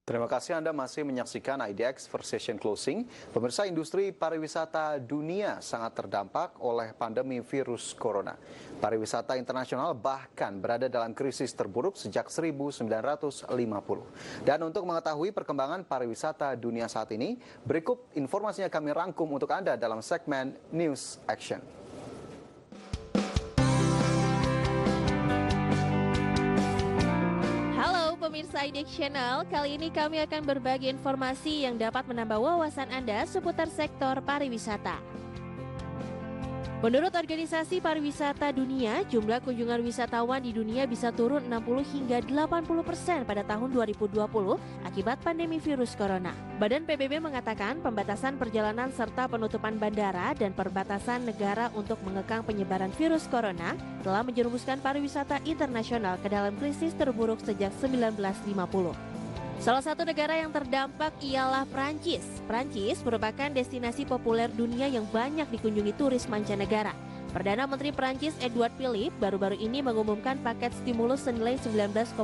Terima kasih Anda masih menyaksikan IDX First Session Closing. Pemirsa, industri pariwisata dunia sangat terdampak oleh pandemi virus corona. Pariwisata internasional bahkan berada dalam krisis terburuk sejak 1950. Dan untuk mengetahui perkembangan pariwisata dunia saat ini, berikut informasinya kami rangkum untuk Anda dalam segmen News Action. Pemirsa IDX Channel, kali ini kami akan berbagi informasi yang dapat menambah wawasan Anda seputar sektor pariwisata. Menurut Organisasi Pariwisata Dunia, jumlah kunjungan wisatawan di dunia bisa turun 60 hingga 80% pada tahun 2020 akibat pandemi virus corona. Badan PBB mengatakan pembatasan perjalanan serta penutupan bandara dan perbatasan negara untuk mengekang penyebaran virus corona telah menjerumuskan pariwisata internasional ke dalam krisis terburuk sejak 1950. Salah satu negara yang terdampak ialah Prancis. Prancis merupakan destinasi populer dunia yang banyak dikunjungi turis mancanegara. Perdana Menteri Prancis Edouard Philippe baru-baru ini mengumumkan paket stimulus senilai 19,4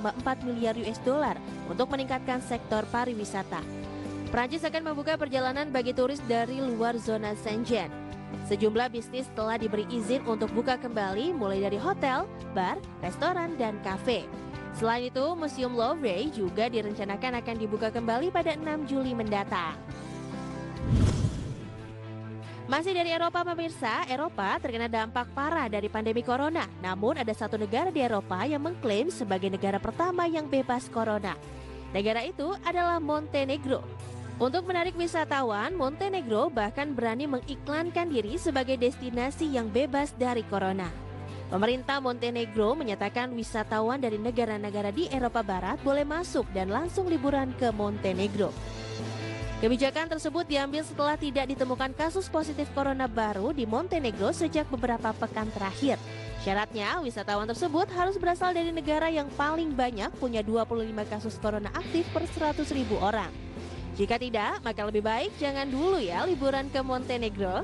miliar US dollar untuk meningkatkan sektor pariwisata. Prancis akan membuka perjalanan bagi turis dari luar zona Schengen. Sejumlah bisnis telah diberi izin untuk buka kembali mulai dari hotel, bar, restoran, dan kafe. Selain itu, Museum Louvre juga direncanakan akan dibuka kembali pada 6 Juli mendatang. Masih dari Eropa, pemirsa, Eropa terkena dampak parah dari pandemi corona. Namun ada satu negara di Eropa yang mengklaim sebagai negara pertama yang bebas corona. Negara itu adalah Montenegro. Untuk menarik wisatawan, Montenegro bahkan berani mengiklankan diri sebagai destinasi yang bebas dari corona. Pemerintah Montenegro menyatakan wisatawan dari negara-negara di Eropa Barat boleh masuk dan langsung liburan ke Montenegro. Kebijakan tersebut diambil setelah tidak ditemukan kasus positif corona baru di Montenegro sejak beberapa pekan terakhir. Syaratnya, wisatawan tersebut harus berasal dari negara yang paling banyak punya 25 kasus corona aktif per 100.000 orang. Jika tidak, maka lebih baik jangan dulu ya liburan ke Montenegro.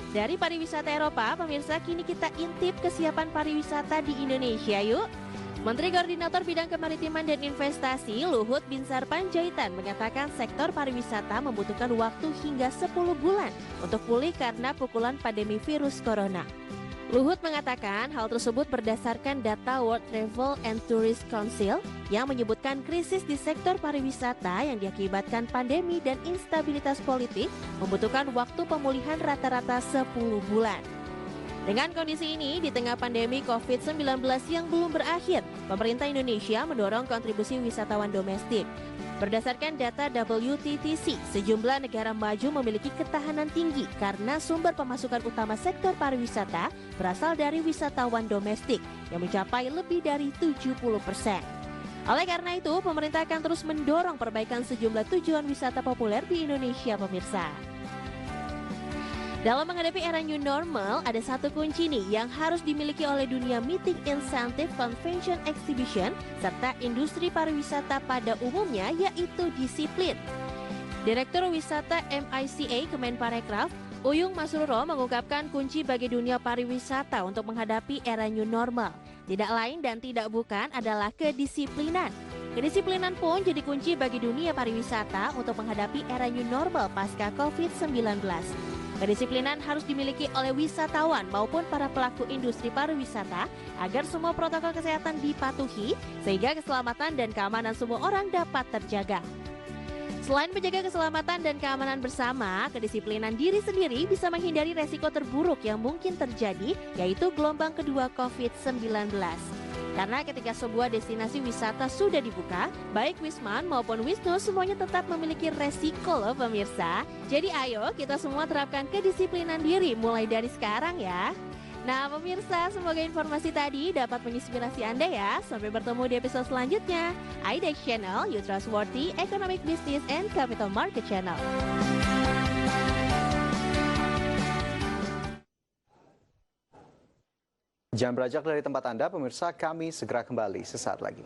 Dari pariwisata Eropa, pemirsa, kini kita intip kesiapan pariwisata di Indonesia yuk. Menteri Koordinator Bidang Kemaritiman dan Investasi Luhut Binsar Panjaitan mengatakan sektor pariwisata membutuhkan waktu hingga 10 bulan untuk pulih karena pukulan pandemi virus corona. Luhut mengatakan hal tersebut berdasarkan data World Travel and Tourist Council yang menyebutkan krisis di sektor pariwisata yang diakibatkan pandemi dan instabilitas politik membutuhkan waktu pemulihan rata-rata 10 bulan. Dengan kondisi ini, di tengah pandemi COVID-19 yang belum berakhir, pemerintah Indonesia mendorong kontribusi wisatawan domestik. Berdasarkan data WTTC, sejumlah negara maju memiliki ketahanan tinggi karena sumber pemasukan utama sektor pariwisata berasal dari wisatawan domestik yang mencapai lebih dari 70%. Oleh karena itu, pemerintah akan terus mendorong perbaikan sejumlah tujuan wisata populer di Indonesia, pemirsa. Dalam menghadapi era new normal, ada satu kunci nih yang harus dimiliki oleh dunia meeting, incentive, convention, exhibition, serta industri pariwisata pada umumnya, yaitu disiplin. Direktur Wisata MICA Kemenparekraf, Uyung Masruro mengungkapkan kunci bagi dunia pariwisata untuk menghadapi era new normal. Tidak lain dan tidak bukan adalah kedisiplinan. Kedisiplinan pun jadi kunci bagi dunia pariwisata untuk menghadapi era new normal pasca COVID-19. Kedisiplinan harus dimiliki oleh wisatawan maupun para pelaku industri pariwisata agar semua protokol kesehatan dipatuhi sehingga keselamatan dan keamanan semua orang dapat terjaga. Selain menjaga keselamatan dan keamanan bersama, kedisiplinan diri sendiri bisa menghindari resiko terburuk yang mungkin terjadi, yaitu gelombang kedua COVID-19. Karena ketika sebuah destinasi wisata sudah dibuka, baik Wisman maupun Wisnu semuanya tetap memiliki resiko loh pemirsa. Jadi ayo kita semua terapkan kedisiplinan diri mulai dari sekarang ya. Nah pemirsa, semoga informasi tadi dapat menginspirasi Anda ya. Sampai bertemu di episode selanjutnya. IDX Channel, You Trustworthy Economic Business and Capital Market Channel. Jangan beranjak dari tempat Anda, pemirsa, kami segera kembali sesaat lagi.